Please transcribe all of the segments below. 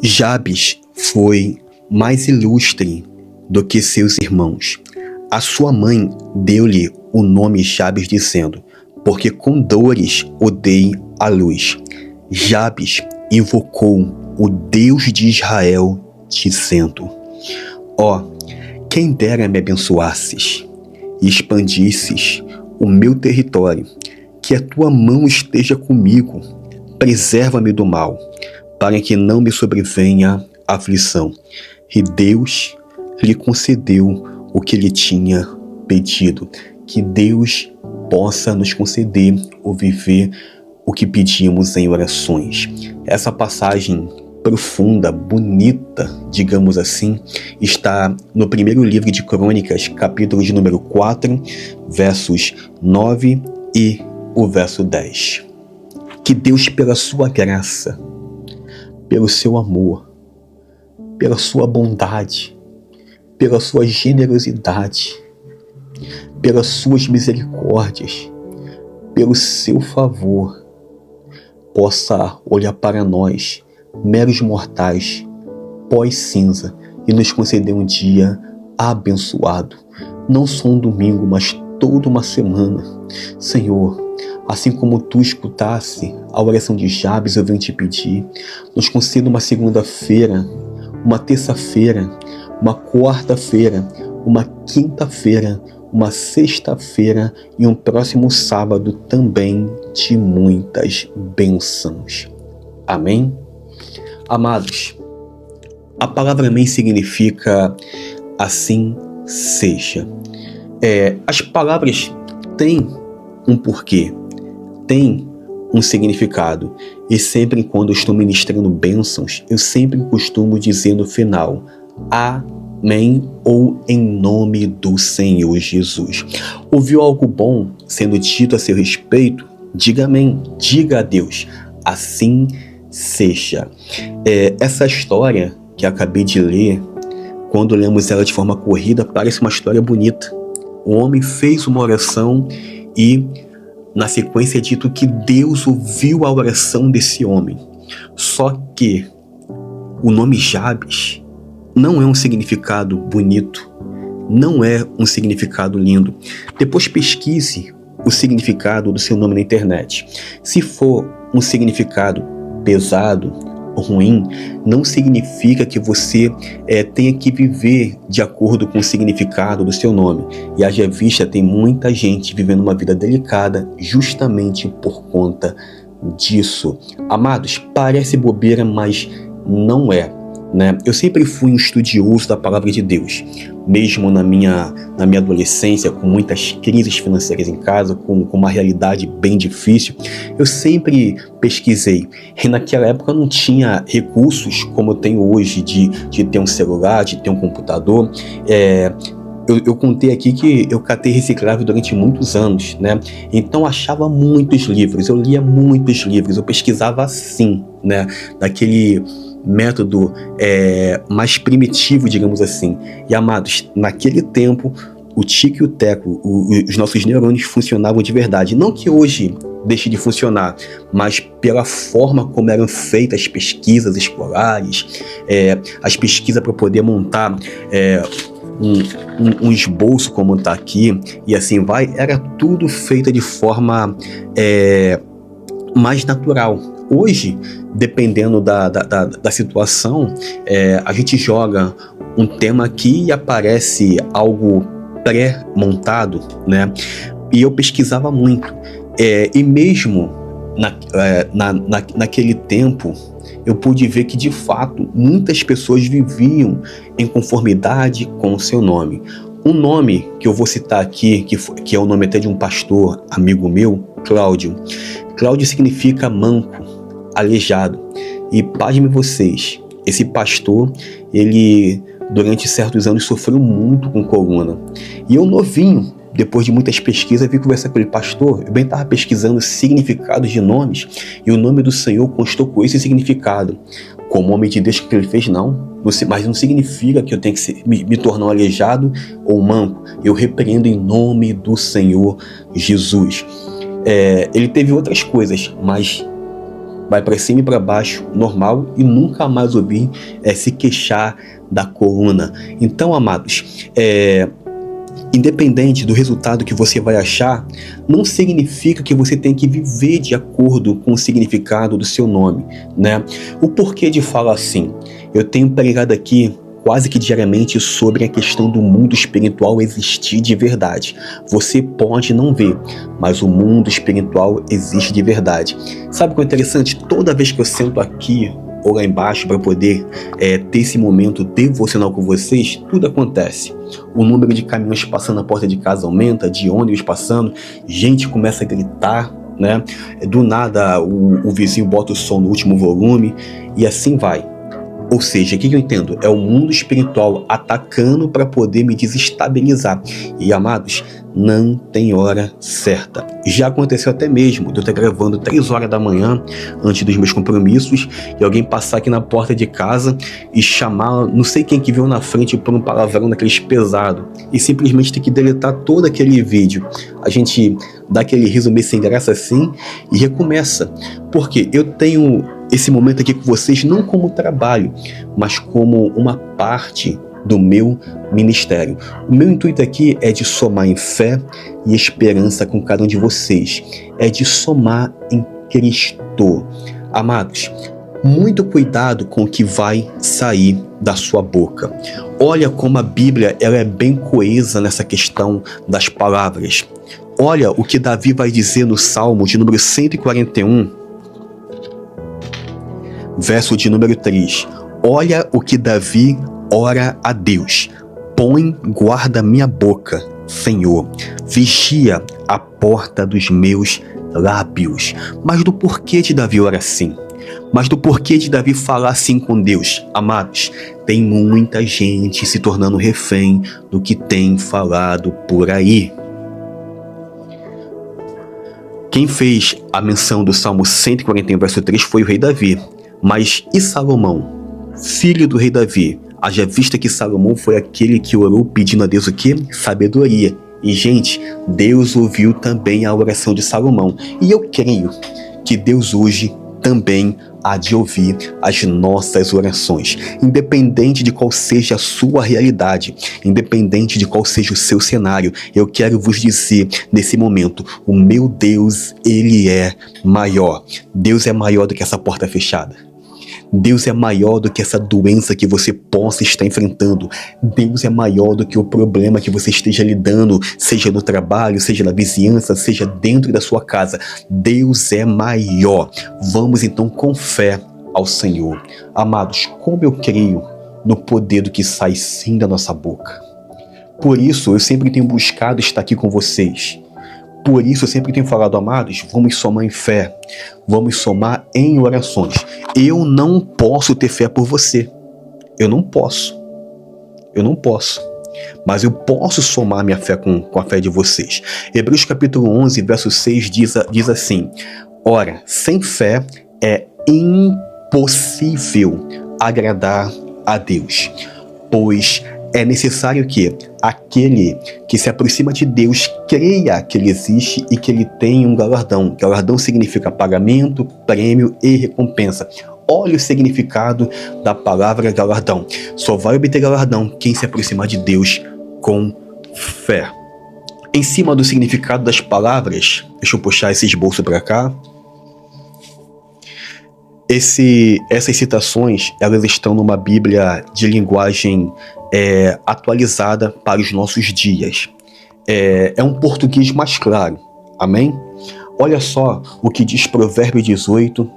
Jabes foi mais ilustre do que seus irmãos. A sua mãe deu-lhe o nome Jabes, dizendo: porque com dores o dei à luz. Jabes invocou o Deus de Israel, dizendo: ó, quem dera me abençoasses e expandisses o meu território, que a tua mão esteja comigo, preserva-me do mal, para que não me sobrevenha aflição. E Deus lhe concedeu o que lhe tinha pedido. Que Deus possa nos conceder ou viver o que pedimos em orações. Essa passagem profunda, bonita, digamos assim, está no primeiro livro de Crônicas, capítulo de número 4, versos 9 e o verso 10. Que Deus, pela sua graça, pelo seu amor, pela sua bondade, pela sua generosidade, pelas suas misericórdias, pelo seu favor, possa olhar para nós, meros mortais, pós-cinza, e nos conceder um dia abençoado, não só um domingo, mas toda uma semana. Senhor, assim como tu escutasse a oração de Jabes, eu venho te pedir, nos conceda uma segunda-feira, uma terça-feira, uma quarta-feira, uma quinta-feira, uma sexta-feira e um próximo sábado também de muitas bênçãos. Amém? Amados, a palavra amém significa assim seja. As palavras têm um porquê, têm um significado. E sempre quando eu estou ministrando bênçãos, eu sempre costumo dizer no final: amém, ou em nome do Senhor Jesus. Ouviu algo bom sendo dito a seu respeito? Diga amém, diga a Deus, assim seja. Essa história que acabei de ler, quando lemos ela de forma corrida, parece uma história bonita. O homem fez uma oração e na sequência é dito que Deus ouviu a oração desse homem. Só que o nome Jabes não é um significado bonito, não é um significado lindo. Depois pesquise o significado do seu nome na internet. Se for um significado pesado, ruim, não significa que você tenha que viver de acordo com o significado do seu nome. E haja vista, tem muita gente vivendo uma vida delicada justamente por conta disso. Amados, parece bobeira, mas não é, né? Eu sempre fui um estudioso da palavra de Deus, mesmo na minha adolescência, com muitas crises financeiras em casa, com uma realidade bem difícil, eu sempre pesquisei. E naquela época eu não tinha recursos como eu tenho hoje de ter um celular, de ter um computador. Eu contei aqui que eu catei reciclável durante muitos anos, né? Então eu achava muitos livros, eu lia muitos livros, eu pesquisava assim, né? Daquele método mais primitivo, digamos assim. E amados, naquele tempo o tique e o teco, os nossos neurônios funcionavam de verdade. Não que hoje deixe de funcionar, mas pela forma como eram feitas as pesquisas escolares, as pesquisas para poder montar um esboço como está aqui, e assim vai, era tudo feito de forma mais natural. Hoje, dependendo da situação, a gente joga um tema aqui e aparece algo pré-montado, né? E eu pesquisava muito. E mesmo naquele tempo, eu pude ver que, de fato, muitas pessoas viviam em conformidade com o seu nome. Um nome que eu vou citar aqui, que é o nome até de um pastor amigo meu, Cláudio. Cláudio significa manco, aleijado. E pasmem vocês, esse pastor, ele durante certos anos sofreu muito com coluna. E eu novinho, depois de muitas pesquisas, vi conversar com ele: pastor, eu bem estava pesquisando significados de nomes e o nome do Senhor constou com esse significado. Como homem de Deus que ele fez, mas não significa que eu tenho que me tornar um aleijado ou manco. Eu repreendo em nome do Senhor Jesus. Ele teve outras coisas, mas vai para cima e para baixo, normal, e nunca mais ouvir se queixar da coluna. Então, amados, independente do resultado que você vai achar, não significa que você tem que viver de acordo com o significado do seu nome, né? O porquê de falar assim? Eu tenho pregado aqui quase que diariamente sobre a questão do mundo espiritual existir de verdade. Você pode não ver, mas o mundo espiritual existe de verdade. Sabe o que é interessante? Toda vez que eu sento aqui ou lá embaixo para poder ter esse momento devocional com vocês, tudo acontece. O número de caminhões passando na porta de casa aumenta, de ônibus passando, gente começa a gritar, né? Do nada o vizinho bota o som no último volume e assim vai. Ou seja, o que eu entendo? É o mundo espiritual atacando para poder me desestabilizar. E, amados, não tem hora certa. Já aconteceu até mesmo de eu estar gravando 3 horas da manhã, antes dos meus compromissos, e alguém passar aqui na porta de casa e chamar, não sei quem que veio na frente por um palavrão daqueles pesado, e simplesmente ter que deletar todo aquele vídeo. A gente dá aquele riso meio sem graça assim e recomeça. Porque eu tenho esse momento aqui com vocês não como trabalho, mas como uma parte do meu ministério. O meu intuito aqui é de somar em fé e esperança com cada um de vocês. É de somar em Cristo. Amados, muito cuidado com o que vai sair da sua boca. Olha como a Bíblia ela é bem coesa nessa questão das palavras. Olha o que Davi vai dizer no Salmo de número 141, verso de número 3. Olha o que Davi ora a Deus. Põe guarda minha boca, Senhor. Vigia a porta dos meus lábios. Mas do porquê de Davi orar assim? Mas do porquê de Davi falar assim com Deus? Amados, tem muita gente se tornando refém do que tem falado por aí. Quem fez a menção do Salmo 141, verso 3 foi o rei Davi. Mas e Salomão, filho do rei Davi? Haja vista que Salomão foi aquele que orou pedindo a Deus o quê? Sabedoria. E, gente, Deus ouviu também a oração de Salomão. E eu creio que Deus hoje também há de ouvir as nossas orações. Independente de qual seja a sua realidade, independente de qual seja o seu cenário, eu quero vos dizer nesse momento, o meu Deus, Ele é maior. Deus é maior do que essa porta fechada. Deus é maior do que essa doença que você possa estar enfrentando. Deus é maior do que o problema que você esteja lidando, seja no trabalho, seja na vizinhança, seja dentro da sua casa. Deus é maior. Vamos então com fé ao Senhor. Amados, como eu creio no poder do que sai sim da nossa boca. Por isso eu sempre tenho buscado estar aqui com vocês. Por isso eu sempre tenho falado, amados, vamos somar em fé, vamos somar em orações. Eu não posso ter fé por você. Eu não posso. Mas eu posso somar minha fé com a fé de vocês. Hebreus capítulo 11, verso 6 diz assim: ora, sem fé é impossível agradar a Deus, pois é necessário que aquele que se aproxima de Deus creia que Ele existe e que Ele tem um galardão. Galardão significa pagamento, prêmio e recompensa. Olha o significado da palavra galardão. Só vai obter galardão quem se aproximar de Deus com fé. Em cima do significado das palavras, deixa eu puxar esse esboço para cá. Essas citações, elas estão numa Bíblia de linguagem atualizada para os nossos dias. É um português mais claro, amém? Olha só o que diz Provérbios 18,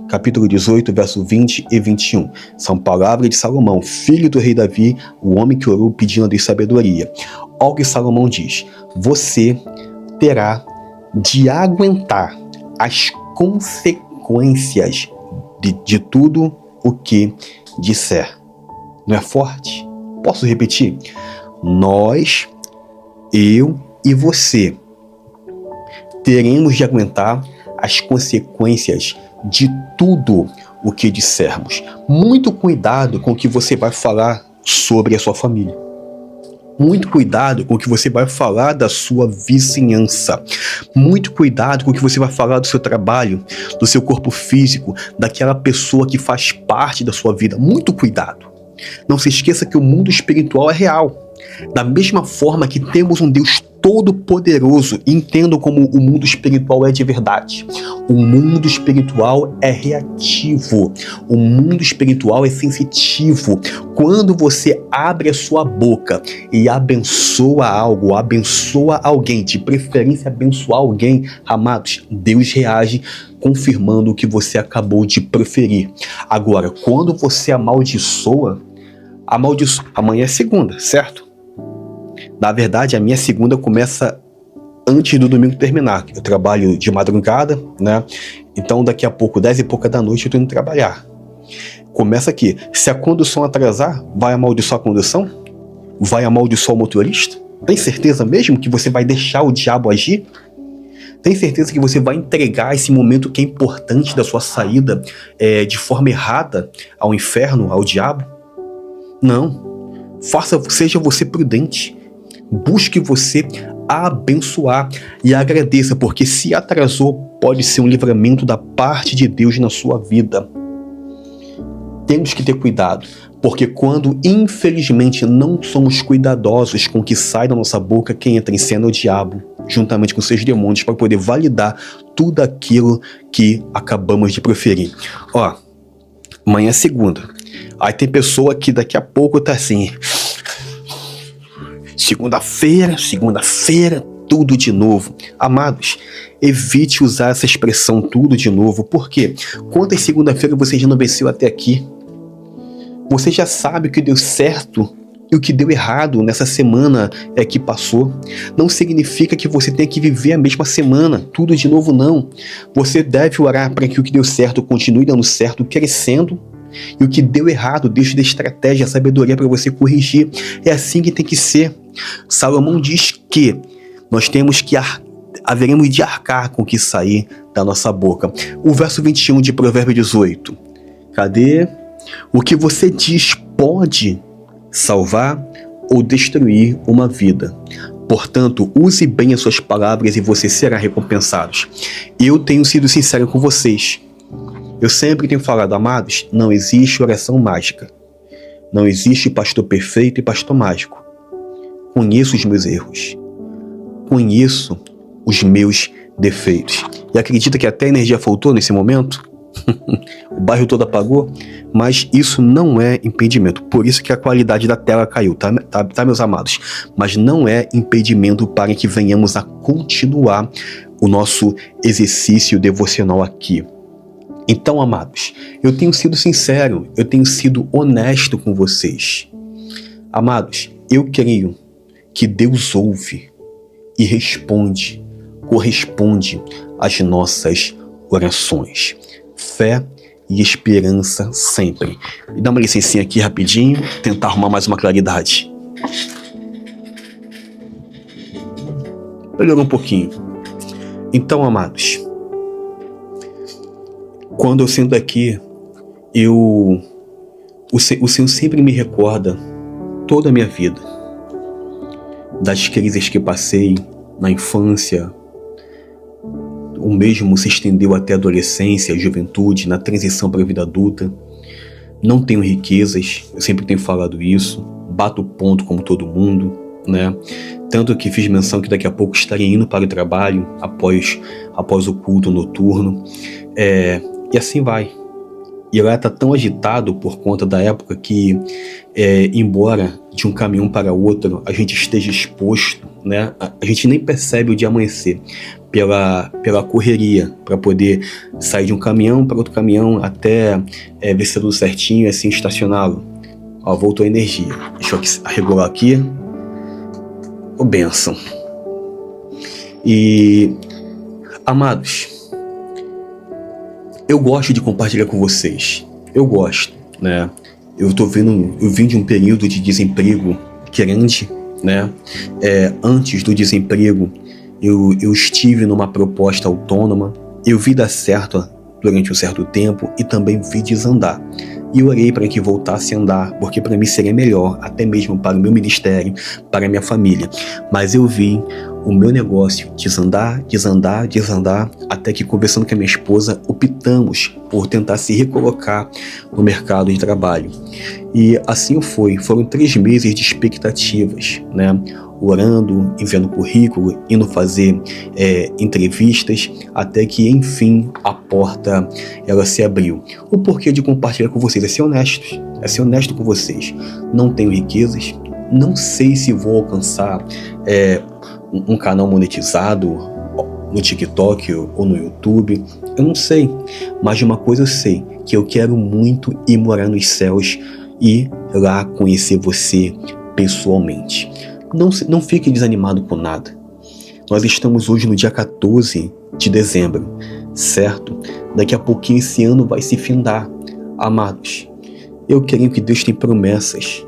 capítulo 18, verso 20 e 21. São palavras de Salomão, filho do rei Davi, o homem que orou pedindo a Deus sabedoria. Olha o que Salomão diz: você terá de aguentar as consequências de tudo o que disser. Não é forte? Posso repetir? Nós, eu e você teremos de aguentar as consequências de tudo o que dissermos. Muito cuidado com o que você vai falar sobre a sua família. Muito cuidado com o que você vai falar da sua vizinhança. Muito cuidado com o que você vai falar do seu trabalho, do seu corpo físico, daquela pessoa que faz parte da sua vida. Muito cuidado. Não se esqueça que o mundo espiritual é real. Da mesma forma que temos um Deus todo-poderoso, entendam como o mundo espiritual é de verdade. O mundo espiritual é reativo. O mundo espiritual é sensitivo. Quando você abre a sua boca e abençoa algo, abençoa alguém, de preferência abençoar alguém, amados, Deus reage confirmando o que você acabou de proferir. Agora, quando você amaldiçoa, amanhã é segunda, certo? Na verdade, a minha segunda começa antes do domingo terminar. Eu trabalho de madrugada, né? Então, daqui a pouco, 10 e pouca da noite, eu tô indo trabalhar. Começa aqui. Se a condução atrasar, vai amaldiçoar a condução? Vai amaldiçoar o motorista? Tem certeza mesmo que você vai deixar o diabo agir? Tem certeza que você vai entregar esse momento que é importante da sua saída de forma errada ao inferno, ao diabo? Não. Seja você prudente. Busque você abençoar e agradeça, porque se atrasou, pode ser um livramento da parte de Deus na sua vida. Temos que ter cuidado, porque quando, infelizmente, não somos cuidadosos com o que sai da nossa boca, quem entra em cena é o diabo, juntamente com seus demônios, para poder validar tudo aquilo que acabamos de proferir. Ó, amanhã é segunda. Aí tem pessoa que daqui a pouco tá assim... Segunda-feira, tudo de novo. Amados, evite usar essa expressão tudo de novo. Por quê? Quantas segunda-feira você já não venceu até aqui? Você já sabe o que deu certo e o que deu errado nessa semana que passou. Não significa que você tenha que viver a mesma semana, tudo de novo não. Você deve orar para que o que deu certo continue dando certo, crescendo. E o que deu errado, Deus dê estratégia, sabedoria para você corrigir. É assim que tem que ser. Salomão diz que nós temos que haveremos de arcar com o que sair da nossa boca. O verso 21 de Provérbio 18. Cadê? O que você diz pode salvar ou destruir uma vida. Portanto, use bem as suas palavras e você será recompensado. Eu tenho sido sincero com vocês. Eu sempre tenho falado, amados, não existe oração mágica. Não existe pastor perfeito e pastor mágico. Conheço os meus erros. Conheço os meus defeitos. E acredita que até a energia faltou nesse momento? O bairro todo apagou? Mas isso não é impedimento. Por isso que a qualidade da tela caiu, tá, meus amados? Mas não é impedimento para que venhamos a continuar o nosso exercício devocional aqui. Então, amados, eu tenho sido sincero, eu tenho sido honesto com vocês. Amados, eu creio que Deus ouve e corresponde às nossas orações. Fé e esperança sempre. E dá uma licencinha aqui rapidinho, tentar arrumar mais uma claridade. Melhorou um pouquinho. Então, amados, quando eu sento aqui, o Senhor sempre me recorda toda a minha vida, das crises que passei na infância, o mesmo se estendeu até a adolescência, a juventude, na transição para a vida adulta. Não tenho riquezas, eu sempre tenho falado isso, bato ponto como todo mundo, né? Tanto que fiz menção que daqui a pouco estarei indo para o trabalho após o culto noturno. E assim vai. E lá está tão agitado por conta da época que, embora de um caminhão para outro a gente esteja exposto, né, a gente nem percebe o dia amanhecer pela correria, para poder sair de um caminhão para outro caminhão até ver se tudo certinho e assim estacioná-lo. Ó, voltou a energia. Deixa eu regular aqui. Ô, bênção. E, amados, eu gosto de compartilhar com vocês. Eu gosto, né? Eu vim de um período de desemprego grande, né? Antes do desemprego, eu estive numa proposta autônoma. Eu vi dar certo durante um certo tempo e também vi desandar. e orei para que voltasse a andar, porque para mim seria melhor, até mesmo para o meu ministério, para a minha família. Mas eu vi o meu negócio desandar, até que, conversando com a minha esposa, optamos por tentar se recolocar no mercado de trabalho. E assim foi. Foram 3 meses de expectativas, né? Orando, enviando currículo, indo fazer entrevistas, até que, enfim, a porta ela se abriu. O porquê de compartilhar com vocês é ser honesto com vocês. Não tenho riquezas, não sei se vou alcançar um canal monetizado no TikTok ou no YouTube, eu não sei, mas de uma coisa eu sei, que eu quero muito ir morar nos céus e lá conhecer você pessoalmente. Não fique desanimado com nada. Nós estamos hoje no dia 14 de dezembro, certo? Daqui a pouquinho esse ano vai se findar. Amados, eu creio que Deus tem promessas,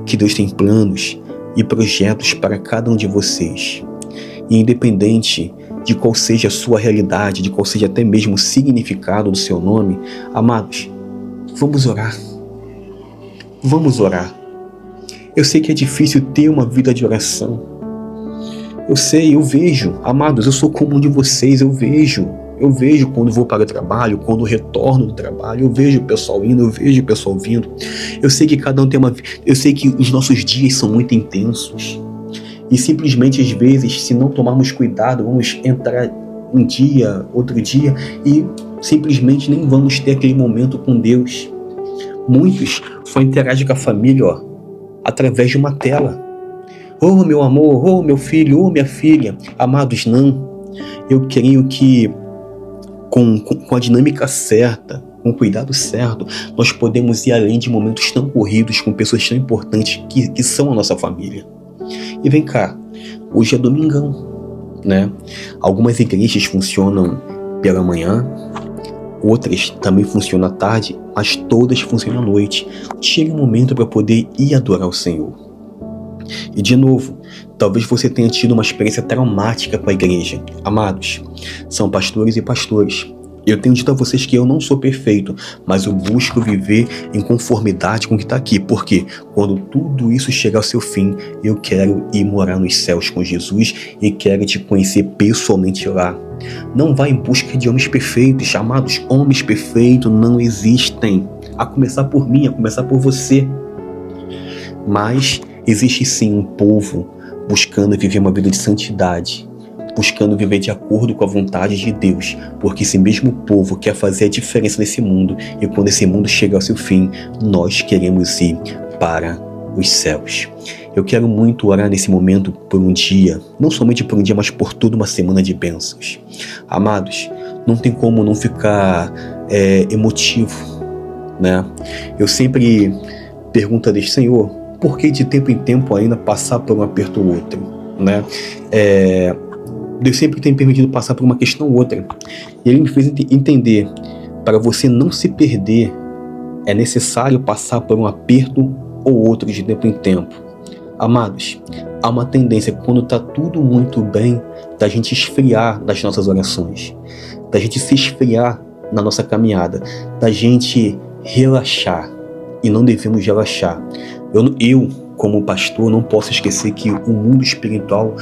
que Deus tem planos e projetos para cada um de vocês. E independente de qual seja a sua realidade, de qual seja até mesmo o significado do seu nome, amados, vamos orar. Vamos orar. Eu sei que é difícil ter uma vida de oração. Eu sei, eu vejo, amados, eu sou como um de vocês, eu vejo quando vou para o trabalho, quando retorno do trabalho, eu vejo o pessoal indo, eu vejo o pessoal vindo. Eu sei que cada um tem eu sei que os nossos dias são muito intensos. E simplesmente, às vezes, se não tomarmos cuidado, vamos entrar um dia, outro dia, e simplesmente nem vamos ter aquele momento com Deus. Muitos só interagem com a família, através de uma tela. Oh, meu amor, oh, meu filho, oh, minha filha. Amados, não. Eu creio que com a dinâmica certa, com o cuidado certo, nós podemos ir além de momentos tão corridos com pessoas tão importantes que são a nossa família. E vem cá, hoje é domingão, né? Algumas igrejas funcionam pela manhã, outras também funcionam à tarde, mas todas funcionam à noite. Tire um momento para poder ir adorar o Senhor. E de novo, talvez você tenha tido uma experiência traumática com a igreja. Amados, são pastores e pastores. Eu tenho dito a vocês que eu não sou perfeito, mas eu busco viver em conformidade com o que está aqui. Porque quando tudo isso chegar ao seu fim, eu quero ir morar nos céus com Jesus e quero te conhecer pessoalmente lá. Não vá em busca de homens perfeitos, chamados homens perfeitos não existem. A começar por mim, a começar por você. Mas existe sim um povo buscando viver uma vida de santidade, buscando viver de acordo com a vontade de Deus, porque esse mesmo povo quer fazer a diferença nesse mundo, e quando esse mundo chegar ao seu fim, nós queremos ir para os céus. Eu quero muito orar nesse momento por um dia, não somente por um dia, mas por toda uma semana de bênçãos. Amados, não tem como não ficar emotivo, né? Eu sempre pergunto a Deus, Senhor, por que de tempo em tempo ainda passar por um aperto ou outro, né? Deus sempre tem permitido passar por uma questão ou outra. E Ele me fez entender, para você não se perder, é necessário passar por um aperto ou outro de tempo em tempo. Amados, há uma tendência, quando está tudo muito bem, da gente esfriar das nossas orações, da gente se esfriar na nossa caminhada, da gente relaxar. E não devemos relaxar. Eu, como pastor, não posso esquecer que o mundo espiritual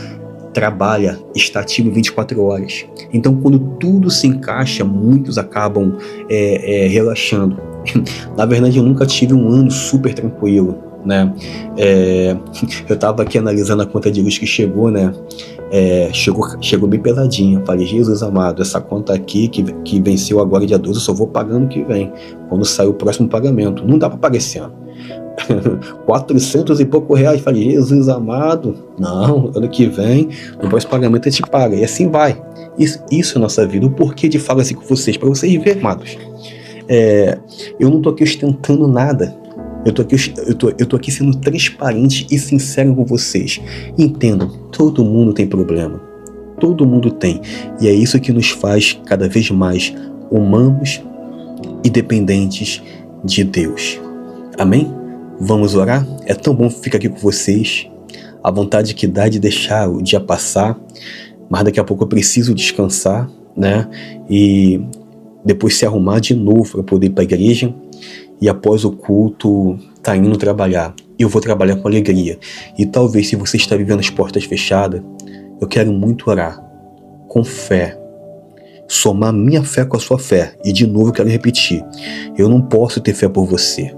trabalha, está ativo 24 horas. Então, quando tudo se encaixa, muitos acabam relaxando. Na verdade, eu nunca tive um ano super tranquilo, né? Eu estava aqui analisando a conta de luz que chegou, né? Chegou bem pesadinha. Falei, Jesus amado, essa conta aqui que venceu agora dia 12, eu só vou pagando que vem, quando sair o próximo pagamento. Não dá para pagar esse ano. 400 e pouco reais. Falei, Jesus amado, não, ano que vem, no próximo pagamento a gente paga. E assim vai. Isso é a nossa vida. O porquê de falar assim com vocês, para vocês verem, amados. Eu não tô aqui ostentando nada. Eu tô aqui sendo transparente e sincero com vocês. Entendam, todo mundo tem problema. Todo mundo tem. E é isso que nos faz cada vez mais humanos e dependentes de Deus. Amém? Vamos orar? É tão bom ficar aqui com vocês. A vontade que dá de deixar o dia passar. Mas daqui a pouco eu preciso descansar, né? E depois se arrumar de novo para poder ir para a igreja. e após o culto tá indo trabalhar. Eu vou trabalhar com alegria. E talvez, se você está vivendo as portas fechadas, eu quero muito orar com fé, somar minha fé com a sua fé. E de novo eu quero repetir, eu não posso ter fé por você,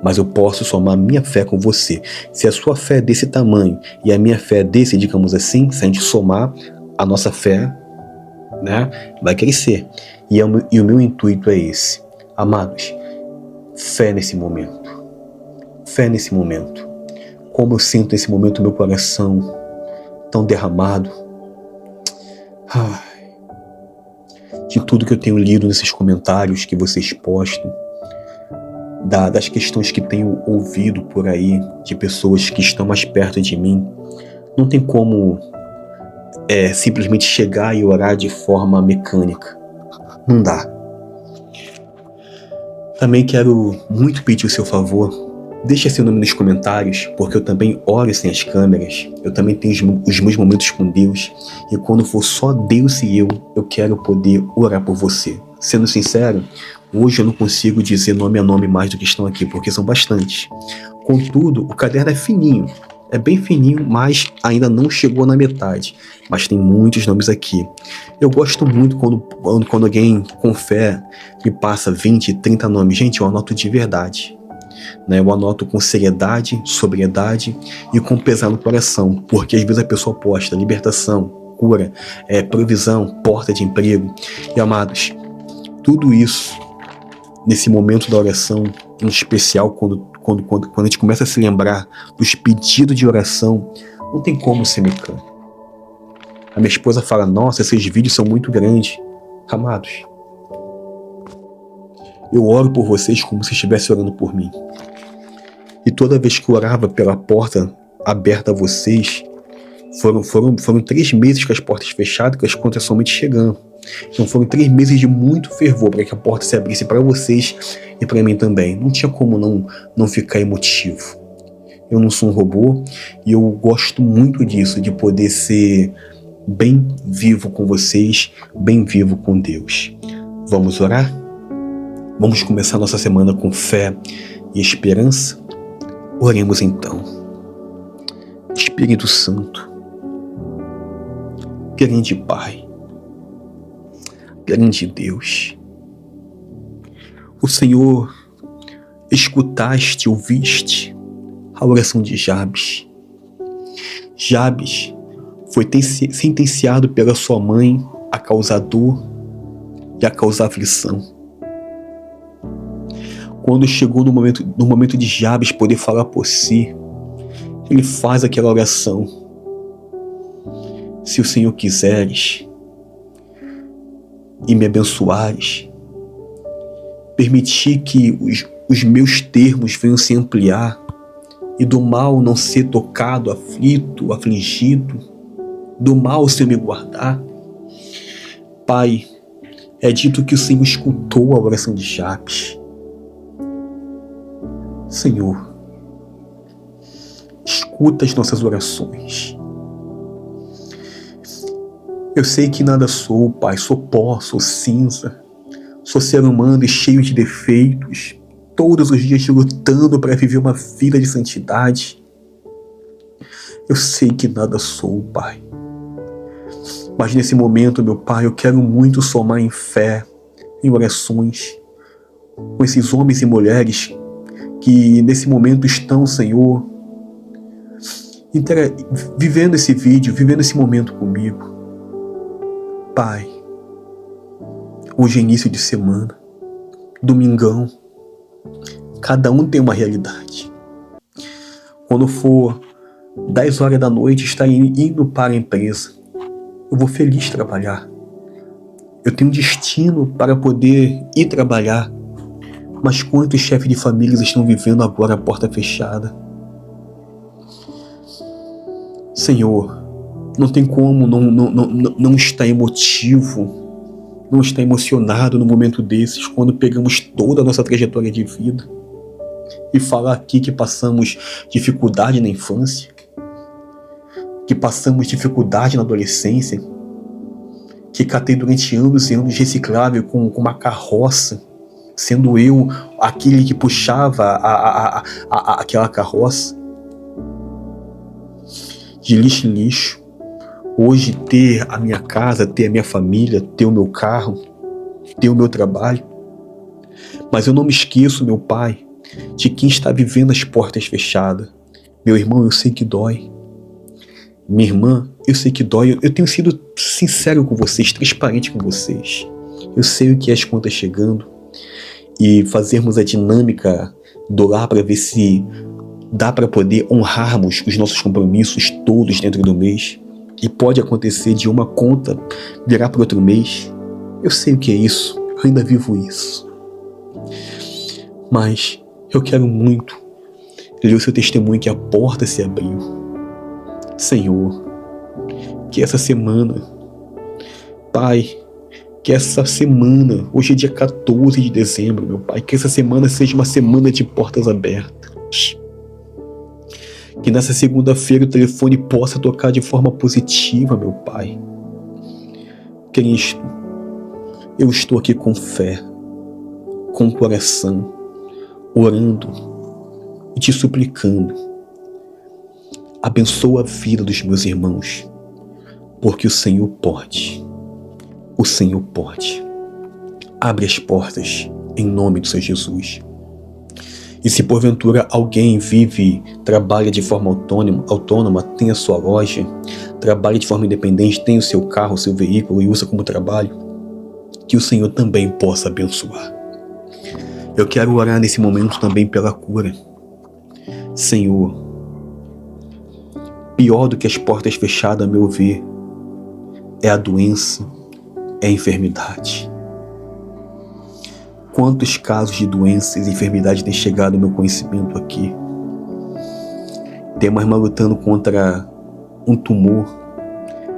mas eu posso somar minha fé com você. Se a sua fé é desse tamanho e a minha fé é desse, digamos assim, se a gente somar, a nossa fé, né, vai crescer. E o meu intuito é esse. Amados, fé nesse momento. Fé nesse momento. Como eu sinto nesse momento meu coração tão derramado. De tudo que eu tenho lido nesses comentários que vocês postam, das questões que tenho ouvido por aí, de pessoas que estão mais perto de mim, não tem como simplesmente chegar e orar de forma mecânica. Não dá. Também quero muito pedir o seu favor. Deixa seu nome nos comentários, porque eu também oro sem as câmeras. Eu também tenho os meus momentos com Deus. E quando for só Deus e eu quero poder orar por você. Sendo sincero, hoje eu não consigo dizer nome a nome mais do que estão aqui, porque são bastantes. Contudo, o caderno é fininho. É bem fininho, mas ainda não chegou na metade. Mas tem muitos nomes aqui. Eu gosto muito quando alguém com fé me passa 20, 30 nomes. Gente, eu anoto de verdade. Eu anoto com seriedade, sobriedade e com pesar no coração, porque às vezes a pessoa posta libertação, cura, provisão, porta de emprego. E amados, tudo isso, nesse momento da oração, em especial quando a gente começa a se lembrar dos pedidos de oração, não tem como ser mecânico. A minha esposa fala, nossa, esses vídeos são muito grandes. Amados, eu oro por vocês como se estivesse orando por mim. E toda vez que eu orava pela porta aberta a vocês, foram 3 meses com as portas fechadas, com as contas somente chegando. Então foram 3 meses de muito fervor para que a porta se abrisse para vocês e para mim também. Não tinha como não ficar emotivo. Eu não sou um robô e eu gosto muito disso, de poder ser bem vivo com vocês, bem vivo com Deus. Vamos orar? Vamos começar nossa semana com fé e esperança? Oremos então. Espírito Santo, grande Pai, grande Deus, o Senhor escutaste, ouviste a oração de Jabes. Jabes foi sentenciado pela sua mãe a causar dor e a causar aflição. Quando chegou no momento de Jabes poder falar por si, ele faz aquela oração. Se o Senhor quiseres e me abençoares, permitir que os meus termos venham se ampliar e do mal não ser tocado, aflito, afligido, do mal o Senhor me guardar. Pai, é dito que o Senhor escutou a oração de Jabes. Senhor, escuta as nossas orações. Eu sei que nada sou, Pai, sou pó, sou cinza, sou ser humano e cheio de defeitos, todos os dias lutando para viver uma vida de santidade. Eu sei que nada sou, Pai, mas nesse momento, meu Pai, eu quero muito somar em fé, em orações, com esses homens e mulheres que nesse momento estão, Senhor, vivendo esse vídeo, vivendo esse momento comigo. Pai, hoje é início de semana, domingão, cada um tem uma realidade. Quando for 10 horas da noite, estar indo para a empresa, eu vou feliz trabalhar. Eu tenho um destino para poder ir trabalhar. Mas quantos chefes de famílias estão vivendo agora a porta fechada? Senhor, não tem como não estar emotivo, não estar emocionado no momento desses, quando pegamos toda a nossa trajetória de vida e falar aqui que passamos dificuldade na infância, que passamos dificuldade na adolescência, que catei durante anos e anos reciclável com uma carroça, sendo eu aquele que puxava aquela carroça de lixo em lixo. Hoje ter a minha casa, ter a minha família, ter o meu carro, ter o meu trabalho. Mas eu não me esqueço, meu Pai, de quem está vivendo as portas fechadas. Meu irmão, eu sei que dói. Minha irmã, eu sei que dói. Eu tenho sido sincero com vocês, transparente com vocês. Eu sei o que é as contas chegando. E fazermos a dinâmica do lar para ver se dá para poder honrarmos os nossos compromissos todos dentro do mês. E pode acontecer de uma conta virar para outro mês. Eu sei o que é isso. Eu ainda vivo isso. Mas eu quero muito ler o seu testemunho que a porta se abriu. Senhor, que essa semana, Pai, que essa semana, hoje é dia 14 de dezembro, meu Pai, que essa semana seja uma semana de portas abertas. Que nessa segunda-feira o telefone possa tocar de forma positiva, meu Pai. Cristo, eu estou aqui com fé, com coração, orando e te suplicando. Abençoa a vida dos meus irmãos, porque o Senhor pode. O Senhor pode. Abre as portas em nome do Senhor Jesus. E se porventura alguém trabalha de forma autônoma, tem a sua loja, trabalha de forma independente, tem o seu carro, o seu veículo e usa como trabalho, que o Senhor também possa abençoar. Eu quero orar nesse momento também pela cura. Senhor, pior do que as portas fechadas, a meu ver, é a doença, é a enfermidade. Quantos casos de doenças e enfermidade têm chegado ao meu conhecimento aqui? Tem uma irmã lutando contra um tumor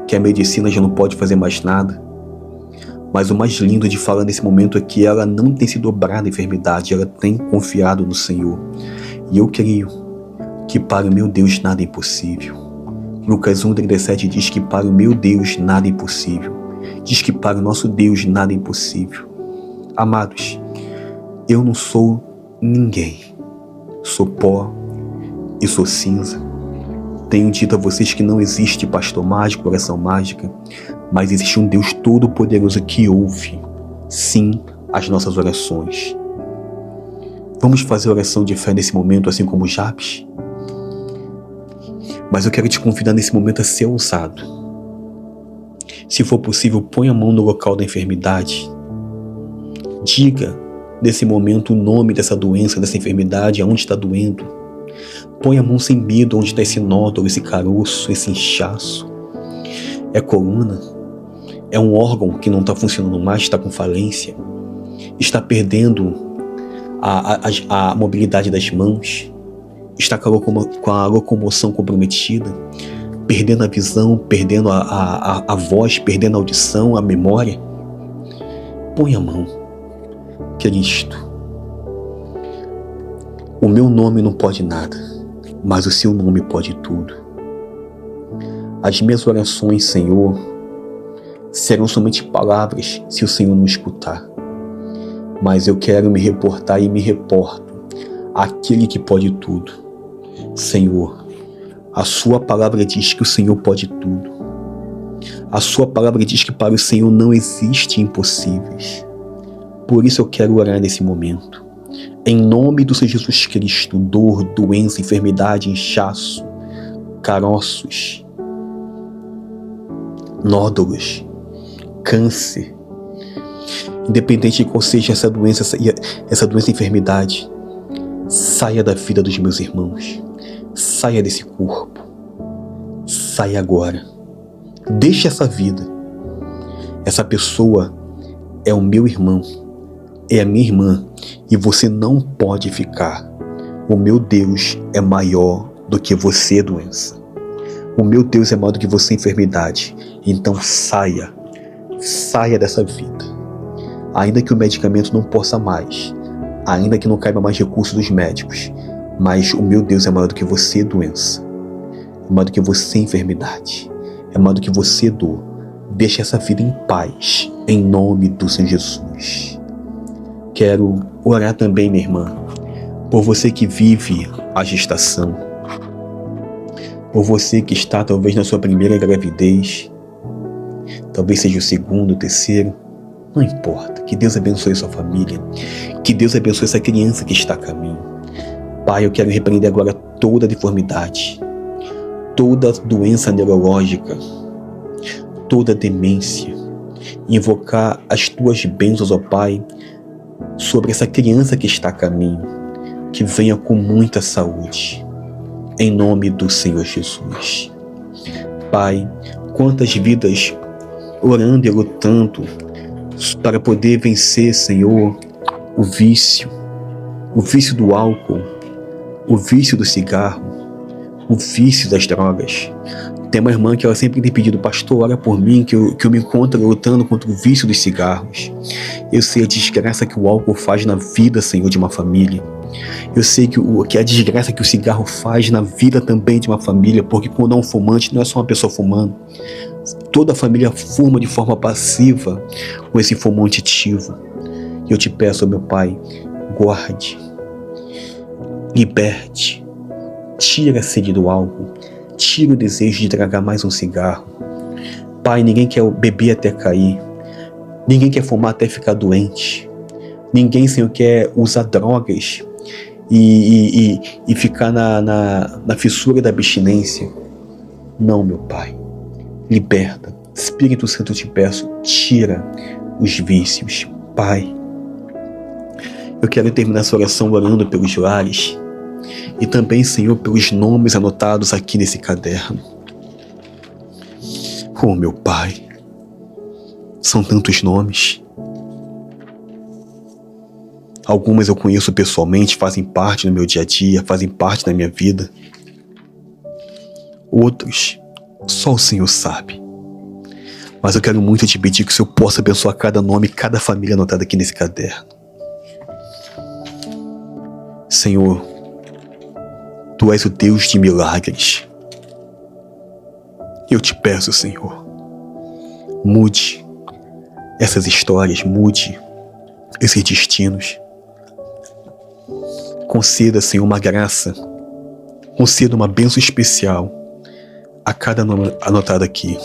que a medicina já não pode fazer mais nada. Mas o mais lindo de falar nesse momento é que ela não tem se dobrado à enfermidade, ela tem confiado no Senhor. E eu creio que para o meu Deus nada é impossível. Lucas 1,37 diz que para o meu Deus nada é impossível. Diz que para o nosso Deus nada é impossível. Amados, eu não sou ninguém. Sou pó e sou cinza. Tenho dito a vocês que não existe pastor mágico, oração mágica, mas existe um Deus todo-poderoso que ouve, sim, as nossas orações. Vamos fazer oração de fé nesse momento, assim como Jabes? Mas eu quero te convidar nesse momento a ser ousado. Se for possível, põe a mão no local da enfermidade. Diga, nesse momento, o nome dessa doença, dessa enfermidade, aonde está doendo. Põe a mão sem medo onde está esse nódulo, esse caroço, esse inchaço. É coluna? É um órgão que não está funcionando mais, está com falência? Está perdendo a mobilidade das mãos? Está com a locomoção comprometida? Perdendo a visão, perdendo a voz, perdendo a audição, a memória? Põe a mão. Cristo, o meu nome não pode nada, mas o seu nome pode tudo. As minhas orações, Senhor, serão somente palavras se o Senhor não escutar. Mas eu quero me reportar e me reporto àquele que pode tudo. Senhor, a sua palavra diz que o Senhor pode tudo. A sua palavra diz que para o Senhor não existe impossíveis. Por isso eu quero orar nesse momento. Em nome do Senhor Jesus Cristo, dor, doença, enfermidade, inchaço, caroços, nódulos, câncer, independente de qual seja essa doença e enfermidade, saia da vida dos meus irmãos, saia desse corpo, saia agora, deixe essa vida. Essa pessoa é o meu irmão, é a minha irmã, e você não pode ficar. O meu Deus é maior do que você, doença. O meu Deus é maior do que você, enfermidade. Então saia dessa vida. Ainda que o medicamento não possa mais, ainda que não caiba mais recursos dos médicos, mas o meu Deus é maior do que você, doença. É maior do que você, enfermidade. É maior do que você, dor. Deixe essa vida em paz, em nome do Senhor Jesus. quero orar também, minha irmã, por você que vive a gestação, por você que está talvez na sua primeira gravidez, talvez seja o segundo, o terceiro, não importa. Que Deus abençoe sua família, que Deus abençoe essa criança que está a caminho. Pai, eu quero repreender agora toda deformidade, toda doença neurológica, toda demência, invocar as tuas bênçãos, ó Pai, sobre essa criança que está a caminho, que venha com muita saúde, em nome do Senhor Jesus. Pai, quantas vidas orando e lutando para poder vencer, Senhor, o vício do álcool, o vício do cigarro, o vício das drogas. Tem uma irmã que ela sempre tem pedido: pastor, ora por mim, que eu me encontro lutando contra o vício dos cigarros. Eu sei a desgraça que o álcool faz na vida, Senhor, de uma família. Eu sei que a desgraça que o cigarro faz na vida também de uma família, porque quando é um fumante, não é só uma pessoa fumando. Toda a família fuma de forma passiva com esse fumante ativo. E eu te peço, meu Pai, guarde, liberte, tira a sede do álcool, tira o desejo de tragar mais um cigarro. Pai, ninguém quer beber até cair, ninguém quer fumar até ficar doente, ninguém, Senhor, quer usar drogas e ficar na fissura da abstinência. Não, meu Pai, liberta. Espírito Santo, eu te peço, tira os vícios. Pai, eu quero terminar essa oração orando pelos lares e também, Senhor, pelos nomes anotados aqui nesse caderno. Oh, meu Pai, são tantos nomes. Algumas eu conheço pessoalmente, fazem parte do meu dia a dia, fazem parte da minha vida. Outros, só o Senhor sabe. Mas eu quero muito te pedir que o Senhor possa abençoar cada nome, cada família anotada aqui nesse caderno. Senhor, Tu és o Deus de milagres. Eu te peço, Senhor, mude essas histórias, mude esses destinos. Conceda, Senhor, uma graça, conceda uma bênção especial a cada nome anotado aqui.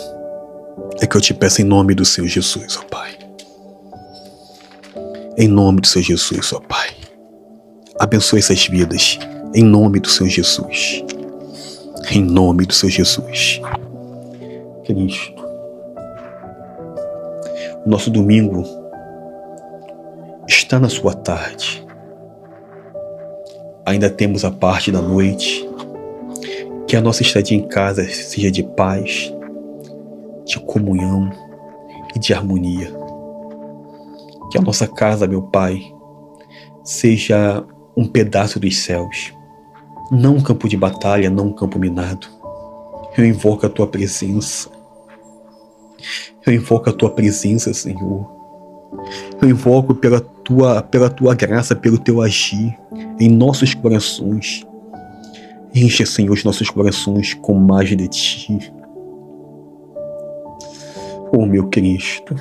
É que eu te peço em nome do Senhor Jesus, ó Pai. Em nome do Senhor Jesus, ó Pai. Abençoe essas vidas, em nome do Senhor Jesus. Em nome do Senhor Jesus. Cristo. Nosso domingo está na sua tarde. Ainda temos a parte da noite. Que a nossa estadia em casa seja de paz, de comunhão e de harmonia. Que a nossa casa, meu Pai, seja um pedaço dos céus, não um campo de batalha, não um campo minado. Eu invoco a Tua presença. Eu invoco a Tua presença, Senhor. Eu invoco pela Tua graça, pelo Teu agir em nossos corações. Enche, Senhor, os nossos corações com mais de Ti. Oh, meu Cristo,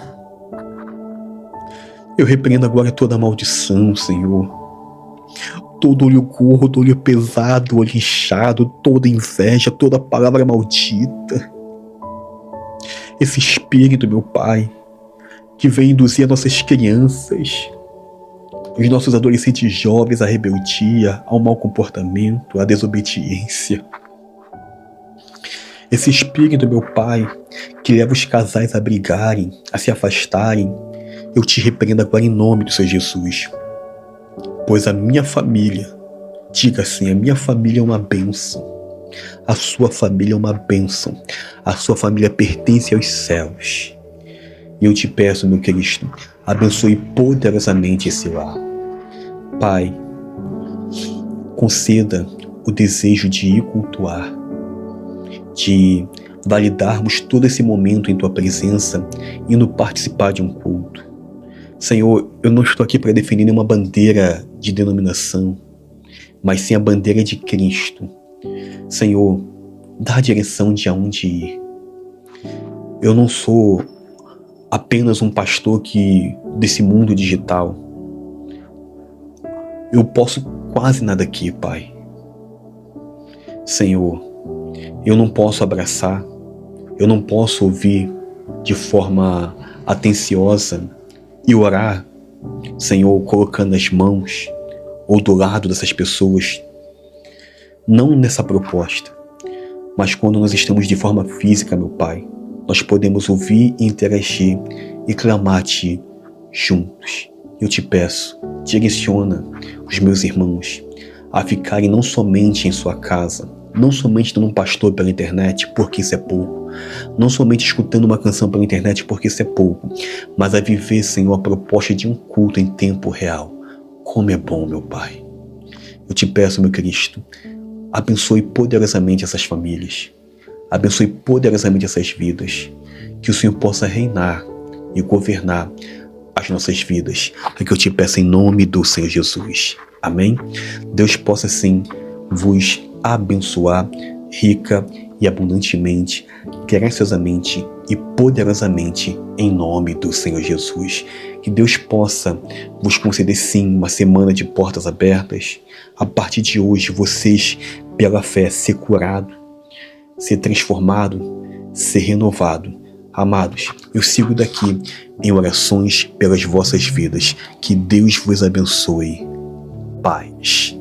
eu repreendo agora toda maldição, Senhor. Todo olho gordo, olho pesado, olho inchado, toda inveja, toda palavra maldita. Esse espírito, meu Pai, que vem induzir nossas crianças, os nossos adolescentes jovens à rebeldia, ao mau comportamento, à desobediência. Esse espírito, meu Pai, que leva os casais a brigarem, a se afastarem, eu te repreendo agora em nome do Senhor Jesus. Pois a minha família, diga assim, a minha família é uma bênção. A sua família é uma bênção. A sua família pertence aos céus. E eu te peço, meu Cristo, abençoe poderosamente esse lar. Pai, conceda o desejo de ir cultuar, de validarmos todo esse momento em Tua presença, indo participar de um culto. Senhor, eu não estou aqui para definir nenhuma bandeira de denominação, mas sim a bandeira de Cristo. Senhor, dá a direção de aonde ir. Eu não sou apenas um pastor desse mundo digital, Eu posso quase nada aqui, Pai. Senhor, eu não posso abraçar, eu não posso ouvir de forma atenciosa e orar, Senhor, colocando as mãos ou do lado dessas pessoas, não nessa proposta, mas quando nós estamos de forma física, meu Pai, nós podemos ouvir e interagir e clamar a Ti juntos. Eu te peço, direciona os meus irmãos a ficarem não somente em sua casa, não somente dando um pastor pela internet, porque isso é pouco, não somente escutando uma canção pela internet, porque isso é pouco, mas a viver, Senhor, a proposta de um culto em tempo real. Como é bom, meu Pai. Eu te peço, meu Cristo, abençoe poderosamente essas famílias, abençoe poderosamente essas vidas, que o Senhor possa reinar e governar as nossas vidas. É que eu te peço em nome do Senhor Jesus. Amém? Deus possa sim vos abençoar rica e abundantemente, graciosamente e poderosamente em nome do Senhor Jesus. Que Deus possa vos conceder sim uma semana de portas abertas. A partir de hoje, vocês, pela fé, ser curado, ser transformado, ser renovado. Amados, eu sigo daqui em orações pelas vossas vidas. Que Deus vos abençoe. Paz.